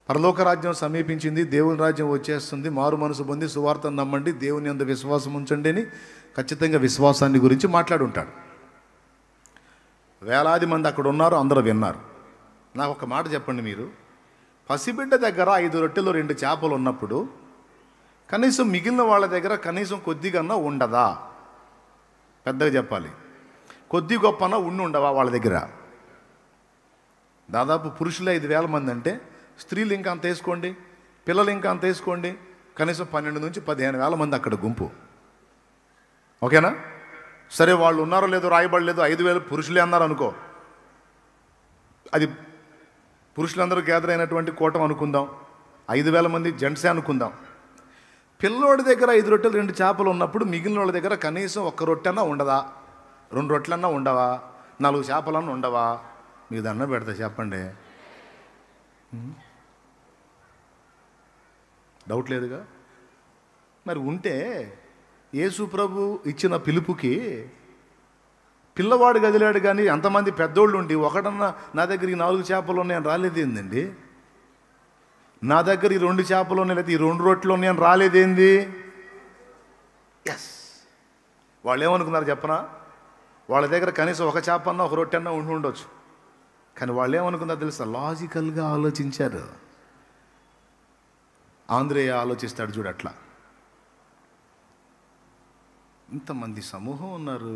పరలోక రాజ్యం సమీపించింది, దేవుని రాజ్యం వచ్చేస్తుంది, మారు మనసు పొంది సువార్తను నమ్మండి, దేవుని యందు విశ్వాసం ఉంచండి అని ఖచ్చితంగా విశ్వాసాన్ని గురించి మాట్లాడుంటాడు. వేలాది మంది అక్కడ ఉన్నారు, అందరూ విన్నారు. నాకు ఒక మాట చెప్పండి, మీరు పసిబిడ్డ దగ్గర 5 రొట్టెలు 2 చేపలు ఉన్నప్పుడు కనీసం మిగిలిన వాళ్ళ దగ్గర కనీసం కొద్దిగన్నా ఉండదా? పెద్దగా చెప్పాలి, కొద్ది గొప్పనా ఉండవా వాళ్ళ దగ్గర? దాదాపు పురుషులు 5,000 మంది అంటే స్త్రీలు ఇంకా అంత వేసుకోండి, పిల్లలు ఇంకా అంత వేసుకోండి, కనీసం 12 నుంచి 15,000 మంది అక్కడ గుంపు. ఓకేనా? సరే, వాళ్ళు ఉన్నారో లేదో రాయబడలేదు, 5,000 పురుషులే అన్నారు అనుకో, అది పురుషులందరూ గ్యాదర్ అయినటువంటి కూటం అనుకుందాం, 5,000 మంది జెంట్సే అనుకుందాం. పిల్లోడి దగ్గర 5 రొట్టెలు 2 చేపలు ఉన్నప్పుడు మిగిలిన వాళ్ళ దగ్గర కనీసం 1 రొట్టెన్నా ఉండదా? 2 రొట్టెలన్నా ఉండవా? 4 చేపలన్నా ఉండవా? మీకు దండం పెడతా చెప్పండి. డౌట్ లేదుగా? మరి ఉంటే యేసు ప్రభు ఇచ్చిన పిలుపుకి పిల్లవాడు కదిలాడు, కానీ అంతమంది పెద్దోళ్ళు ఉండి ఒకటన్నా నా దగ్గర ఈ 4 చేపలు ఉన్నాయని రాలేదేందండి? నా దగ్గర ఈ 2 చేపలు ఉన్నాయి, లేదా ఈ 2 రొట్టెలు ఉన్నాయని రాలేదేంది? ఎస్, వాళ్ళు ఏమనుకున్నారు చెప్పనా? వాళ్ళ దగ్గర కనీసం 1 చేపన్నా 1 రొట్టెన్నా ఉండి ఉండొచ్చు. కానీ వాళ్ళు ఏమనుకున్నారు తెలుసా? లాజికల్గా ఆలోచించారు. ఆంధ్రేయ ఆలోచిస్తాడు చూడు అట్లా. ఇంతమంది సమూహం ఉన్నారు,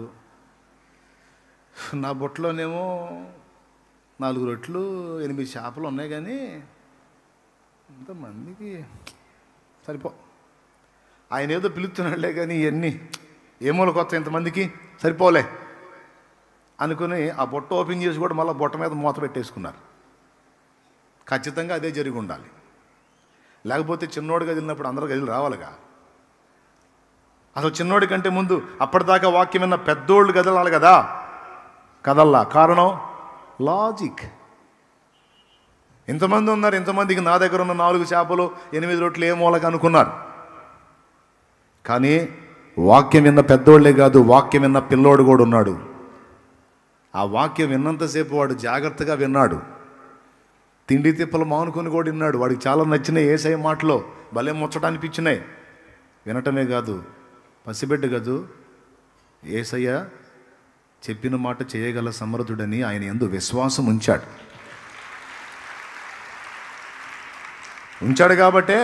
నా బొట్టలోనేమో 4 రొట్టెలు 8 చేపలు ఉన్నాయి, కానీ ఇంతమందికి సరిపో. ఆయన ఏదో పిలుస్తున్నాడులే, కానీ ఇవన్నీ ఏమోలు కొత్త ఇంతమందికి సరిపోలే అనుకుని ఆ బొట్ట ఓపెన్ చేసి కూడా మళ్ళీ బొట్ట మీద మూత పెట్టేసుకున్నారు. ఖచ్చితంగా అదే జరిగి ఉండాలి, లేకపోతే చిన్నోడు కదిలినప్పుడు అందరూ కదిలి రావాలిగా. అసలు చిన్నోడి కంటే ముందు అప్పటిదాకా వాక్యం విన్న పెద్దోళ్ళు కదలాలి కదా, కదల్లా. కారణం లాజిక్. ఇంతమంది ఉన్నారు, ఇంతమందికి నా దగ్గర ఉన్న 4 చేపలు 8 రొట్టెలు ఏ మూలక అనుకున్నారు. కానీ వాక్యం విన్న పెద్దోళ్లే కాదు, వాక్యం విన్న పిల్లోడు కూడా ఉన్నాడు. ఆ వాక్యం విన్నంతసేపు వాడు జాగ్రత్తగా విన్నాడు, తిండి తిప్పలు మానుకొని కూడా విన్నాడు. వాడికి చాలా నచ్చినాయి యేసయ్య మాటలో, భలే ముచ్చట అనిపించినాయి. వినటమే కాదు, పసిబిడ్డ కాదు, యేసయ్య చెప్పిన మాట చేయగల సమర్థుడని ఆయన యందు విశ్వాసం ఉంచాడు కాబట్టే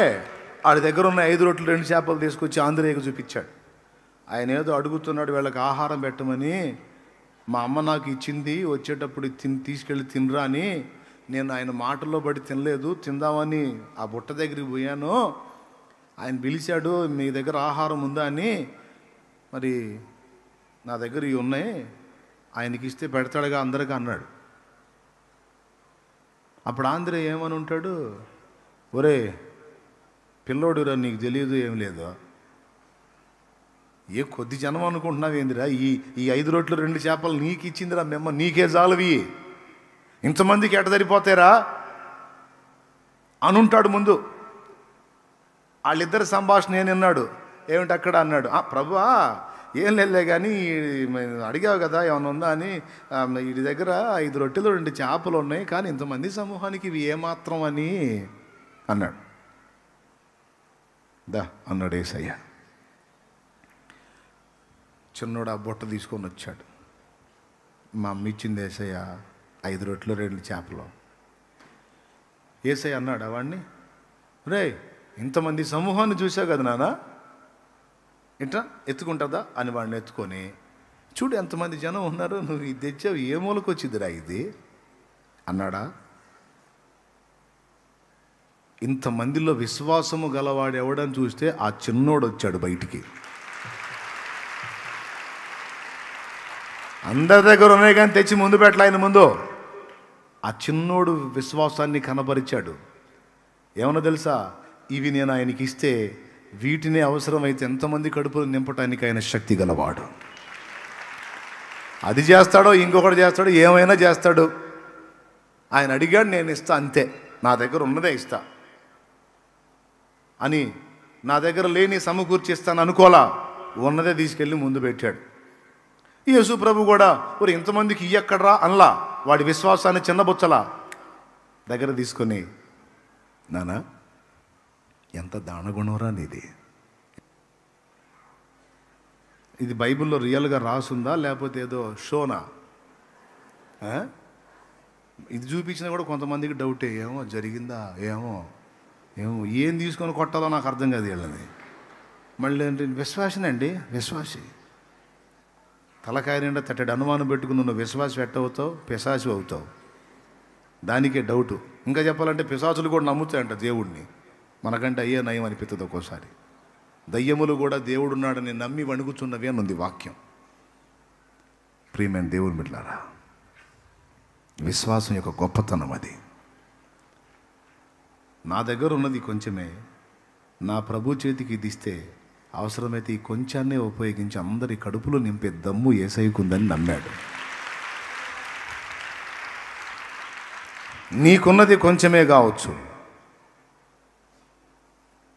వాడి దగ్గర ఉన్న 5 రొట్టెలు 2 చేపలు తీసుకొచ్చి ఆంధ్రేయకు చూపించాడు. ఆయన ఏదో అడుగుతున్నాడు, వీళ్ళకి ఆహారం పెట్టమని. మా అమ్మ నాకు ఇచ్చింది, వచ్చేటప్పుడు తీసుకెళ్ళి తినరా అని. నేను ఆయన మాటల్లో పడి తినలేదు, తిందామని ఆ బుట్ట దగ్గరికి పోయాను. ఆయన పిలిచాడు, మీ దగ్గర ఆహారం ఉందా అని. మరి నా దగ్గర ఇవి ఉన్నాయి, ఆయనకి ఇస్తే పెడతాడుగా అందరికీ అన్నాడు. అప్పుడు ఆంధ్రేయ ఏమని ఉంటాడు? ఒరే పిల్లోడురా, నీకు తెలియదు ఏం లేదు, ఏ కొద్ది జనం అనుకుంటున్నావు ఏందిరా? ఈ 5 రొట్టెలు 2 చేపలు నీకు ఇచ్చిందిరా మేమ్మ, నీకే జాలవి, ఇంతమందికి ఎట సరిపోతారా అనుంటాడు ముందు. వాళ్ళిద్దరి సంభాషణ ఏం విన్నాడు? ఏమిటి అక్కడ అన్నాడు, ప్రభువా ఏం లేదులే, కానీ అడిగావు కదా ఏమన్నా ఉందా అని. వీడి దగ్గర 5 రొట్టెలు 2 చేపలు ఉన్నాయి, కానీ ఇంతమంది సమూహానికి ఇవి ఏమాత్రం అని అన్నాడు. దా అన్నాడు యేసయ్య. చిన్నోడు ఆ బుట్ట తీసుకొని వచ్చాడు. మా అమ్మ ఇచ్చింది యేసయ్య 5 రొట్టెలు 2 చేపలు. యేసయ్య అన్నాడు వాడిని, రే ఇంతమంది సమూహాన్ని చూసావు కదా నాన్న, ఇట్లా ఎత్తుకుంటుందా అని వాడిని ఎత్తుకొని, చూడు ఎంతమంది జనం ఉన్నారు, నువ్వు ఇది తెచ్చావు, ఏ మూలకు వచ్చిందిరా ఇది అన్నాడా? ఇంతమందిలో విశ్వాసము గలవాడు ఎవడని చూస్తే ఆ చిన్నోడు వచ్చాడు బయటికి. అందరి దగ్గర ఉన్నాయి కానీ తెచ్చి ముందు పెట్టలే ఆయన ముందు. ఆ చిన్నోడు విశ్వాసాన్ని కనబరిచాడు. ఏమన్నా తెలుసా? ఇవి నేను ఆయనకి ఇస్తే వీటినే అవసరమైతే ఎంతమంది కడుపులు నింపటానికి ఆయన శక్తి గలవాడు. అది చేస్తాడో ఇంకొకటి చేస్తాడో ఏమైనా చేస్తాడు. ఆయన అడిగాడు, నేను ఇస్తా అంతే, నా దగ్గర ఉన్నదే ఇస్తా అని. నా దగ్గర లేని సమకూర్చిస్తాను అనుకోలా, ఉన్నదే తీసుకెళ్ళి ముందు పెట్టాడు. యేసు ప్రభు కూడా మరి ఇంతమందికి ఇయ్యక్కడరా అనలా, వాడి విశ్వాసాన్ని చిన్నబుచ్చలా దగ్గర తీసుకొని నానా ఎంత దానగుణంరా నీది. ఇది బైబిల్లో రియల్గా రాసుందా లేకపోతే ఏదో షోనా? ఇది చూపించినా కూడా కొంతమందికి డౌటే, ఏమో జరిగిందా, ఏమో ఏం తీసుకొని కొట్టాలో నాకు అర్థం కాదు వీళ్ళని. మళ్ళీ అంటే విశ్వాసనండి, విశ్వాసి తలకాయ నిండా తట్టడి అనుమానం పెట్టుకుని నువ్వు విశ్వాసం ఎట్టవుతావు, పిశాచి అవుతావు. దానికే డౌటు. ఇంకా చెప్పాలంటే పిశాచులు కూడా నమ్ముతాయంట దేవుడిని, మనకంటే అయ్యే నయం అనిపిస్తుంది ఒక్కోసారి. దయ్యములు కూడా దేవుడున్నాడని నమ్మి వణుకుతున్నవి అని ఉంది వాక్యం. ప్రియమైన దేవుని బిడ్డలారా, విశ్వాసం యొక్క గొప్పతనం అది. నా దగ్గర ఉన్నది కొంచెమే, నా ప్రభు చేతికి ఇది ఇస్తే అవసరమైతే ఈ కొంచాన్నే ఉపయోగించి అందరి కడుపులో నింపే దమ్ము యేసయ్యకుందని నమ్మాడు. నీకున్నది కొంచెమే కావచ్చు,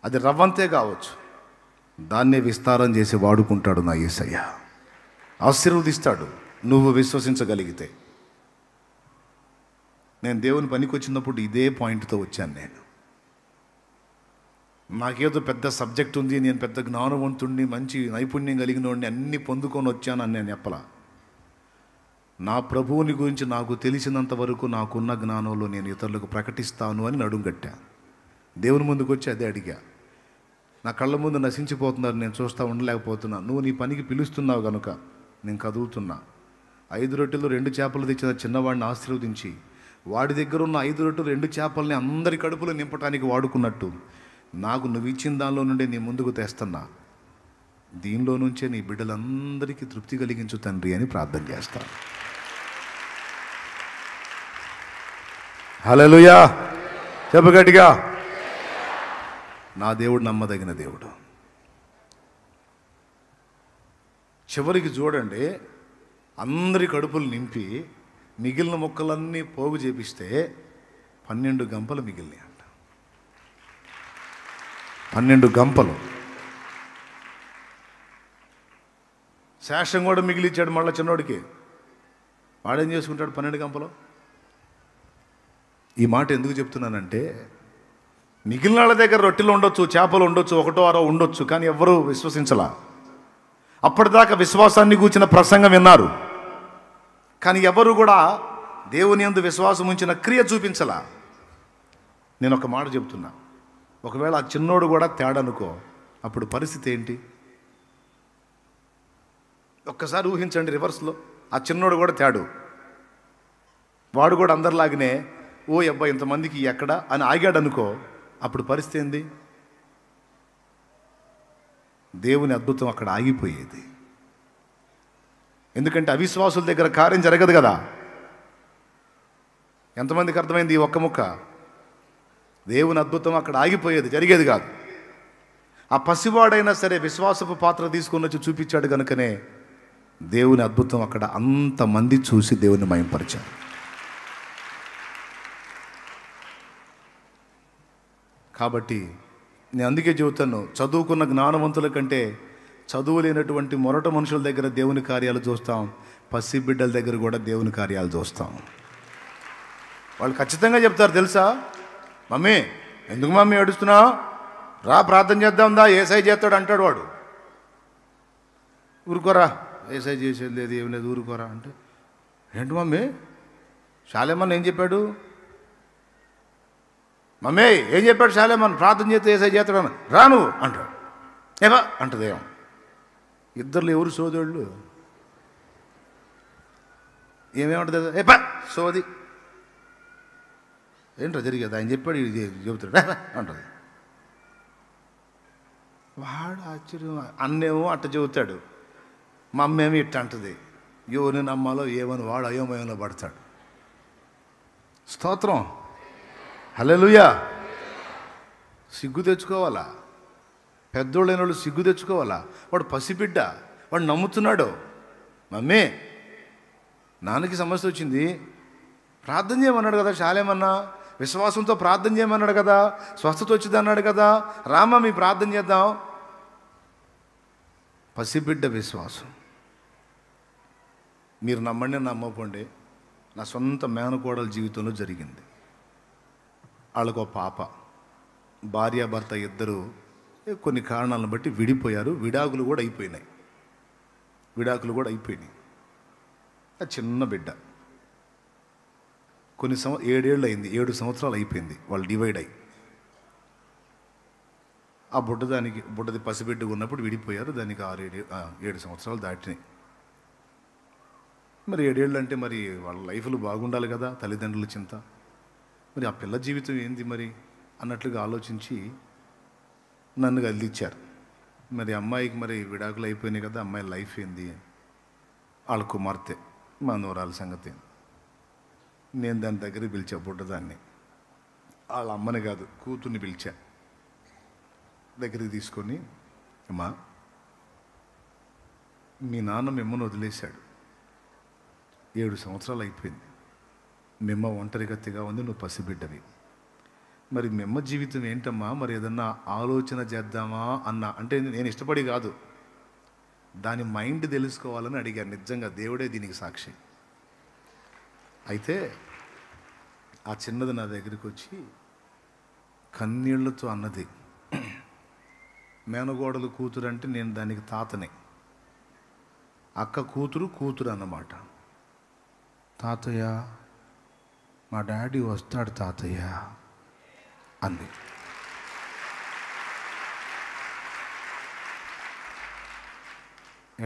అది రవ్వంతే కావచ్చు, దాన్నే విస్తారం చేసి వాడుకుంటాడు నా యేసయ్య. ఆశీర్వదిస్తాడు నువ్వు విశ్వసించగలిగితే. నేను దేవుని పనికి వచ్చినప్పుడు ఇదే పాయింట్తో వచ్చాను. నాకేదో పెద్ద సబ్జెక్ట్ ఉంది, నేను పెద్ద జ్ఞానవంతుడిని, మంచి నైపుణ్యం కలిగిన వాడిని, అన్నీ పొందుకొని వచ్చాను అని నేను చెప్పలా. నా ప్రభువుని గురించి నాకు తెలిసినంత వరకు నాకున్న జ్ఞానంలో నేను ఇతరులకు ప్రకటిస్తాను అని నడుంగట్టా. దేవుని ముందుకు వచ్చి అదే అడిగా. నా కళ్ళ ముందు నశించిపోతున్నారు, నేను చూస్తూ ఉండలేకపోతున్నా. నువ్వు నీ పనికి పిలుస్తున్నావు కనుక నేను కదులుతున్నా. 5 రొట్టెలు 2 చేపలు తెచ్చిన చిన్నవాడిని ఆశీర్వదించి వాడి దగ్గర ఉన్న 5 రొట్టెలు 2 చేపల్ని అందరి కడుపులో నింపడానికి వాడుకున్నట్టు నాకు నువ్వు ఇచ్చిన దానిలో నుండి నీ ముందుకు తెస్తున్నా. దీనిలో నుంచే నీ బిడ్డలందరికీ తృప్తి కలిగించు తండ్రి అని ప్రార్థన చేస్తాను. హల్లెలూయా, చెప్పు గట్టిగా. నా దేవుడు నమ్మదగిన దేవుడు. చివరికి చూడండి, అందరి కడుపులు నింపి మిగిలిన మొక్కలన్నీ పోగు చేపిస్తే 12 గంపలు మిగిలినాయి అంట. 12 గంపలు. శేషం కూడా మిగిలిచ్చాడు మళ్ళీ చిన్నోడికి. వాడేం చేసుకుంటాడు 12 గంపలు? ఈ మాట ఎందుకు చెప్తున్నానంటే, మిగిలిన వాళ్ళ దగ్గర రొట్టెలు ఉండొచ్చు, చేపలు ఉండొచ్చు, 1 2 ఉండొచ్చు, కానీ ఎవ్వరూ విశ్వసించలా. అప్పటిదాకా విశ్వాసాన్ని గూర్చిన ప్రసంగం విన్నారు, కానీ ఎవరు కూడా దేవుని యందు విశ్వాసం ఉంచిన క్రియ చూపించలా. నేను ఒక మాట చెప్తున్నా, ఒకవేళ ఆ చిన్నోడు కూడా తేడనుకో, అప్పుడు పరిస్థితి ఏంటి? ఒక్కసారి ఊహించండి రివర్స్లో. ఆ చిన్నోడు కూడా తేడు, వాడు కూడా అందరిలాగానే ఓ అబ్బా ఇంతమందికి ఎక్కడ అని ఆగాడు అనుకో, అప్పుడు పరిస్థితి ఏంది? దేవుని అద్భుతం అక్కడ ఆగిపోయేది. ఎందుకంటే అవిశ్వాసుల దగ్గర కార్యం జరగదు కదా. ఎంతమందికి అర్థమైంది ఈ ఒక్క ముక్క? దేవుని అద్భుతం అక్కడ ఆగిపోయేది, జరిగేది కాదు. ఆ పసివాడైనా సరే విశ్వాసపు పాత్ర తీసుకొని వచ్చి చూపించాడు కనుకనే దేవుని అద్భుతం అక్కడ అంతమంది చూసి దేవుని మహింపరిచారు. కాబట్టి నేను అందుకే చెబుతాను, చదువుకున్న జ్ఞానవంతుల కంటే చదువు లేనటువంటి మొరట మనుషుల దగ్గర దేవుని కార్యాలు చూస్తాం, పసి బిడ్డల దగ్గర కూడా దేవుని కార్యాలు చూస్తాం. వాళ్ళు ఖచ్చితంగా చెప్తారు తెలుసా, మమ్మీ ఎందుకు మమ్మీ ఏడుస్తున్నావు, రా ప్రార్థన చేద్దాందా, ఏసై చేస్తాడు అంటాడు వాడు. ఊరుకోరా, ఏసై చేసేది లేదు, ఏం లేదు, ఊరుకోరా అంటే, ఏంటి మమ్మీ శాలేమన్ ఏం చెప్పాడు, మమ్మీ ఏం చెప్పాడు శాలేమన్, ప్రార్థన చేస్తే ఏసై చేస్తాడు, రాను అంటాడు. ఏవా అంటది. ఏమో ఇద్దరు ఎవరు సోదరుళ్ళు? ఏమేమంటుంది? ఏపా సోది, ఏంటో జరిగేది, ఆయన చెప్పాడు ఇది చెబుతాడు అంటుంది. వాడు ఆశ్చర్యం, అన్నేమో అట్ట చెబుతాడు, మా అమ్మేమో ఇట్ట అంటుంది. ఎవరిని నమ్మాలో ఏమని వాడు అయోమయంలో పడతాడు. స్తోత్రం, హల్లెలూయా. సిగ్గు తెచ్చుకోవాలా, పెద్దోళ్ళైన వాళ్ళు సిగ్గు తెచ్చుకోవాలా. వాడు పసిబిడ్డ, వాడు నమ్ముతున్నాడు. మమ్మీ నాన్నకి సమస్య వచ్చింది, ప్రార్థన చేయమన్నాడు కదా శాలేమన్నా, విశ్వాసంతో ప్రార్థన చేయమన్నాడు కదా, స్వస్థత వచ్చింది అన్నాడు కదా, రామా మీ ప్రార్థన చేద్దాం. పసిబిడ్డ విశ్వాసం. మీరు నమ్మండి నమ్మకండి, నా సొంత మేనకోడల జీవితంలో జరిగింది. వాళ్ళకు పాప భార్యాభర్త ఇద్దరు కొన్ని కారణాలను బట్టి విడిపోయారు. విడాకులు కూడా అయిపోయినాయి. ఆ చిన్న బిడ్డ కొన్ని 7 ఏళ్ళు అయింది, 7 సంవత్సరాలు అయిపోయింది వాళ్ళు డివైడ్ అయ్యి. ఆ బుడ్డది పసిబిడ్డగా ఉన్నప్పుడు విడిపోయారు. దానికి 7 సంవత్సరాలు దాటినాయి. మరి 7 ఏళ్ళు అంటే మరి వాళ్ళ లైఫ్లు బాగుండాలి కదా, తల్లిదండ్రుల చింత. మరి ఆ పిల్ల జీవితం ఏంది మరి అన్నట్లుగా ఆలోచించి నన్ను కదిలిచ్చారు. మరి అమ్మాయికి మరి విడాకులు అయిపోయినాయి కదా, అమ్మాయి లైఫ్ ఏంది, వాళ్ళ కుమార్తె మా నూరాల సంగతి. నేను దాని దగ్గరికి పిలిచా, బుడ్డదాన్ని, వాళ్ళ అమ్మని కాదు కూతుర్ని పిలిచా. దగ్గరికి తీసుకొని, అమ్మా మీ నాన్న మిమ్మల్ని వదిలేశాడు, 7 సంవత్సరాలు అయిపోయింది, మిమ్మ ఒంటరిగతిగా ఉంది, నువ్వు పసిబిడ్డవి. మరి మిమ్మ జీవితం ఏంటమ్మా, మరి ఏదన్నా ఆలోచన చేద్దామా అన్నా. అంటే నేను ఇష్టపడి కాదు, దాని మైండ్ తెలుసుకోవాలని అడిగాను. నిజంగా దేవుడే దీనికి సాక్షి. అయితే ఆ చిన్నది నా దగ్గరికి వచ్చి కన్నీళ్లతో అన్నది, మేనగోడలు కూతురు అంటే నేను దానికి తాతనే, అక్క కూతురు అన్నమాట. తాతయ్య మా డాడీ వస్తాడు తాతయ్య అంది.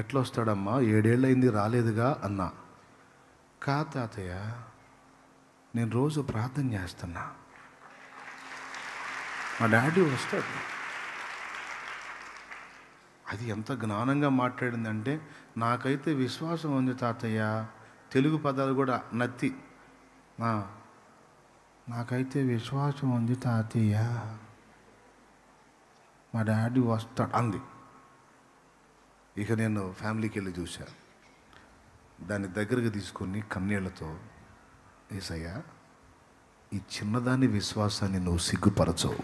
ఎట్లా వస్తాడమ్మా, 7 ఏళ్ళు అయింది రాలేదుగా అన్నా. కా తాతయ్య నేను రోజు ప్రార్థన చేస్తున్నా, మా డాడీ వస్తాడు. అది ఎంత జ్ఞానంగా మాట్లాడిందంటే, నాకైతే విశ్వాసం ఉంది తాతయ్య, తెలుగు పదాలు కూడా నత్తి, నాకైతే విశ్వాసం ఉంది తాతయ్య, మా డాడీ వస్తాడు అంది. ఇక నేను ఫ్యామిలీకి వెళ్ళి చూశా. దాన్ని దగ్గరకు తీసుకొని కన్నీళ్లతో, యేసయ్యా ఈ చిన్నదాని విశ్వాసాన్ని నువ్వు సిగ్గుపరచవు.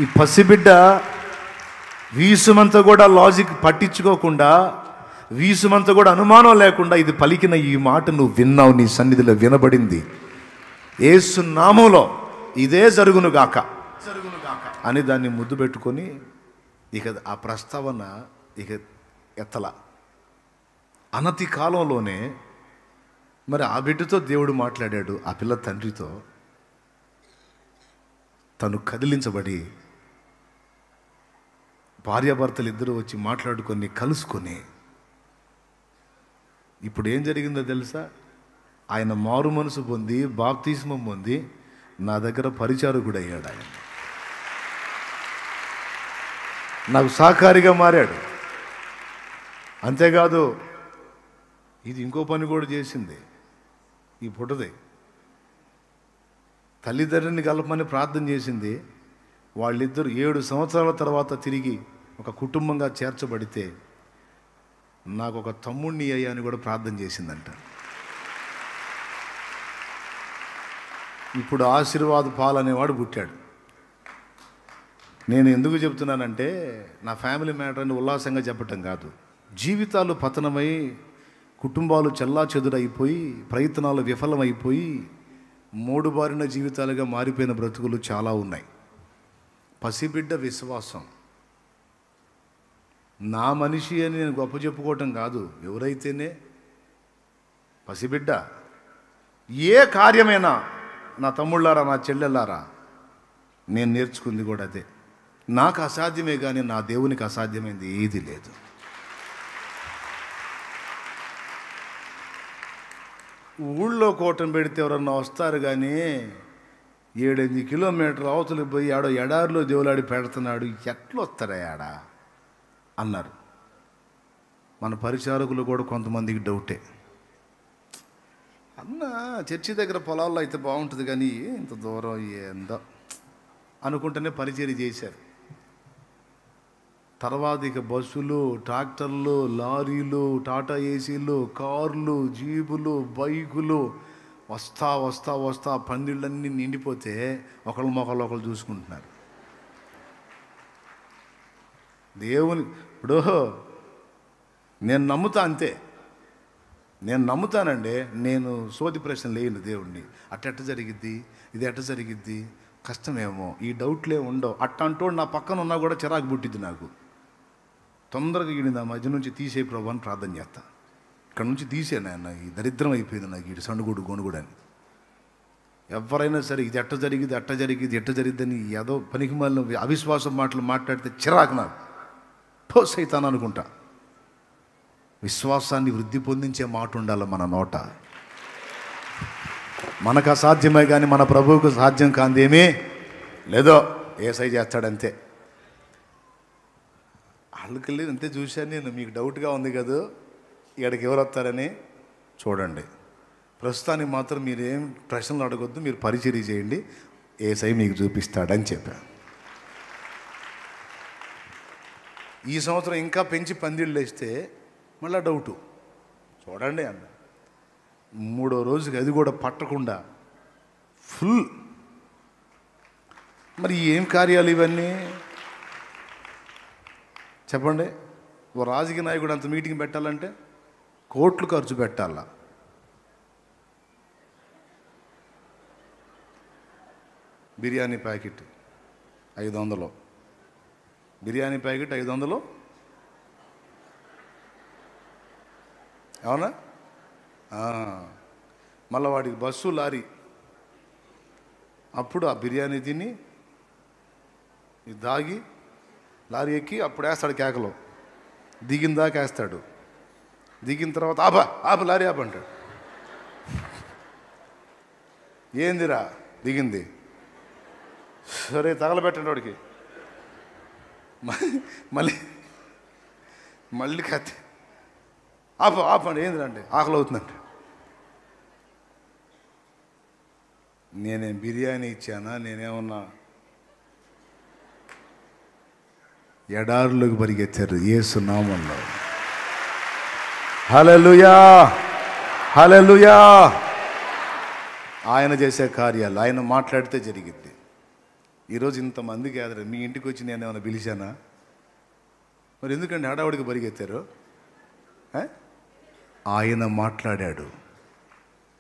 ఈ పసిబిడ్డ వీసుమంతా కూడా లాజిక్ పట్టించుకోకుండా, వీసుమంతా కూడా అనుమానం లేకుండా ఇది పలికిన ఈ మాట నువ్వు విన్నావు, నీ సన్నిధిలో వినబడింది. యేసు నామములో ఇదే జరుగునుగాక అని దాన్ని ముద్దు పెట్టుకొని ఇక ఆ ప్రస్తావన ఇక ఎత్తల. అనతి కాలంలోనే మరి ఆ బిడ్డతో దేవుడు మాట్లాడాడు. ఆ పిల్ల తండ్రితో తను కదిలించబడి భార్యాభర్తలు ఇద్దరు వచ్చి మాట్లాడుకొని కలుసుకొని, ఇప్పుడు ఏం జరిగిందో తెలుసా, ఆయన మారు మనసు పొంది బాప్తిస్మం పొంది నా దగ్గర పరిచారకుడు అయ్యాడు. ఆయన నాకు సహకారిగా మారాడు. అంతేకాదు ఇది ఇంకో పని కూడా చేసింది. ఈ పుట్టది తల్లిదండ్రుని కలపమని ప్రార్థన చేసింది. వాళ్ళిద్దరు 7 సంవత్సరాల తర్వాత తిరిగి ఒక కుటుంబంగా చేర్చబడితే నాకు ఒక తమ్ముడిని అయ్యా అని కూడా ప్రార్థన చేసిందంట. ఇప్పుడు ఆశీర్వాద పాల్ అనేవాడు పుట్టాడు. నేను ఎందుకు చెప్తున్నానంటే, నా ఫ్యామిలీ మ్యాటర్ అని ఉల్లాసంగా చెప్పటం కాదు. జీవితాలు పతనమై, కుటుంబాలు చెల్లాచెదురైపోయి, ప్రయత్నాలు విఫలమైపోయి, మూడుబారిన జీవితాలుగా మారిపోయిన బ్రతుకులు చాలా ఉన్నాయి. పసిబిడ్డ విశ్వాసం, నా మనిషి అని నేను గొప్ప చెప్పుకోవటం కాదు, ఎవరైతేనే పసిబిడ్డ ఏ కార్యమైనా, నా తమ్ముళ్ళారా నా చెల్లెళ్ళారా, నేను నేర్చుకుంది కూడా అదే. నాకు అసాధ్యమే కానీ నా దేవునికి అసాధ్యమైంది ఏది లేదు. ఊళ్ళో కోటం పెడితే ఎవరన్నా వస్తారు కానీ 7-8 కిలోమీటర్లు అవతలికి పోయి ఆడో ఎడారిలో దేవులాడి పెడుతున్నాడు, ఎట్లా వస్తారా ఆడా అన్నారు. మన పరిచారకులు కూడా కొంతమందికి డౌటే, అన్న చర్చి దగ్గర పొలాల్లో అయితే బాగుంటుంది కానీ ఇంత దూరం ఏందో అనుకుంటేనే పరిచర్య చేశారు. తర్వాత ఇక బస్సులు, ట్రాక్టర్లు, లారీలు, టాటా ఏసీలు, కార్లు, జీబులు, బైకులు వస్తా వస్తా వస్తా పందిళ్ళన్నీ నిండిపోతే ఒకళ్ళ మొక్కలు ఒకళ్ళు చూసుకుంటున్నారు. దేవుని ఇప్పుడు నేను నమ్ముతా, అంతే, నేను నమ్ముతానండి. నేను సోది ప్రశ్న లేను దేవుణ్ణి. అట్ట జరిగిద్ది, ఇది ఎట్ట జరిగిద్ది, కష్టమేమో, ఈ డౌట్లే ఉండవు అట్టంటోడు నా పక్కన ఉన్నా కూడా చిరాకు పుట్టిద్ది నాకు. తొందరగా వీడిని నా మధ్య నుంచి తీసే ప్రభు అని ప్రార్థన చేస్తా. ఇక్కడ నుంచి తీసే నాయన, ఈ దరిద్రం అయిపోయింది నాకు, వీడి సండుగుడు గొనుగుడు అని. ఎవరైనా సరే ఇది ఎట్ట జరిగింది అట్ట జరిగింది ఎట్ట జరిగిద్దని ఏదో పనికి మాలిన అవిశ్వాసం మాటలు మాట్లాడితే చిరాకు నాకు. పో సైతాన్ అనుకుంటా. విశ్వాసాన్ని వృద్ధి పొందించే మాట ఉండాలి మన నోట. మనకు అసాధ్యమే కానీ మన ప్రభువుకు సాధ్యం కాందేమీ లేదో, ఏసై చేస్తాడంతే. వాళ్ళకెళ్ళి అంతే చూశాను నేను. మీకు డౌట్గా ఉంది కదా ఇక్కడికి ఎవరు వస్తారని చూడండి. ప్రస్తుతానికి మాత్రం మీరేం ప్రశ్నలు అడగొద్దు, మీరు పరిచర్య చేయండి, ఏసై మీకు చూపిస్తాడని చెప్పాను. ఈ సంవత్సరం ఇంకా పెంచి పందిళ్ళు వేస్తే మళ్ళీ డౌటు చూడండి అన్న. 3వ రోజుకి అది కూడా పట్టకుండా ఫుల్. మరి ఏం కార్యాలు ఇవన్నీ చెప్పండి. ఓ రాజకీయ నాయకుడు అంత మీటింగ్ పెట్టాలంటే కోట్లు ఖర్చు పెట్టాలా. బిర్యానీ ప్యాకెట్ 500, బిర్యానీ ప్యాకెట్ 500, అవునా? మళ్ళీ వాడికి బస్సు లారీ. అప్పుడు ఆ బిర్యానీ తిని దాగి లారీ ఎక్కి అప్పుడు వేస్తాడు కేకలో. దిగిన దాకా వేస్తాడు. దిగిన తర్వాత ఆప లారీ ఆపంటాడు. ఏందిరా దిగింది, సరే తగలబెట్టండి వాడికి. మళ్ళీ మళ్ళీ కత్తి ఆపండి. ఏందిరంటే ఆకలి అవుతుందంటే. నేనేం బిర్యానీ ఇచ్చానా? నేనేమన్నా ఎడారులోకి పరిగెత్తారు యేసు నామములో. హల్లెలూయా, హల్లెలూయా. ఆయన చేసే కార్యాలు ఆయన మాట్లాడితే జరిగిద్ది. ఈరోజు ఇంతమంది గ్యాదర్, మీ ఇంటికి వచ్చి నేను ఏమైనా పిలిచానా? మరి ఎందుకంటే హడావుడికి పరిగెత్తారు? ఆయన మాట్లాడాడు.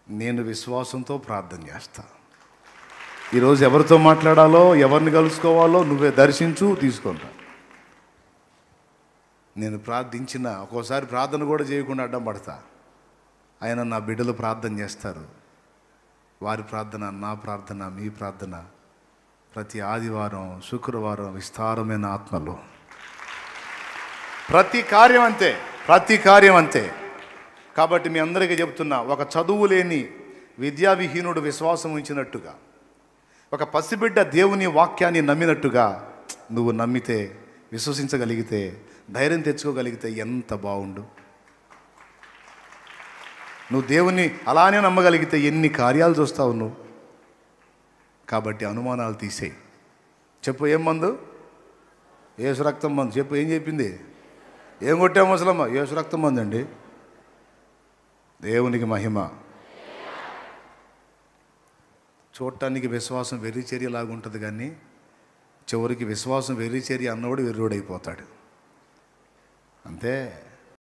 నేను విశ్వాసంతో ప్రార్థన చేస్తా. ఈరోజు ఎవరితో మాట్లాడాలో, ఎవరిని కలుసుకోవాలో నువ్వే దర్శించు, తీసుకుంటా. నేను ప్రార్థించిన ఒక్కోసారి ప్రార్థన కూడా చేయకుండా అడ్డం పడతా. ఆయన నా బిడ్డలు ప్రార్థన చేస్తారు. వారి ప్రార్థన, నా ప్రార్థన, మీ ప్రార్థన ప్రతి ఆదివారం, శుక్రవారం విస్తారమైన ఆత్మలో. ప్రతి కార్యం అంతే, ప్రతి కార్యం అంతే. కాబట్టి మీ అందరికీ చెప్తున్నా, ఒక చదువు లేని విద్యావిహీనుడు విశ్వాసం ఉంచినట్టుగా, ఒక పసిబిడ్డ దేవుని వాక్యాన్ని నమ్మినట్టుగా నువ్వు నమ్మితే, విశ్వసించగలిగితే, ధైర్యం తెచ్చుకోగలిగితే ఎంత బాగుండు. నువ్వు దేవుని అలానే నమ్మగలిగితే ఎన్ని కార్యాలు చూస్తావు నువ్వు. కాబట్టి అనుమానాలు తీసేయి. చెప్పు, ఏం మందు? యేసు రక్తం మందు. చెప్పు, ఏం చెప్పింది? ఏం కొట్టాము ముసలమ్మ? యేసు రక్తం మందు అండి. దేవునికి మహిమ. చూడటానికి విశ్వాసం వెర్రిచర్యలాగా ఉంటుంది, కానీ చివరికి విశ్వాసం వెర్రిచర్య అన్నవాడు వెర్రోడైపోతాడు. అంతే.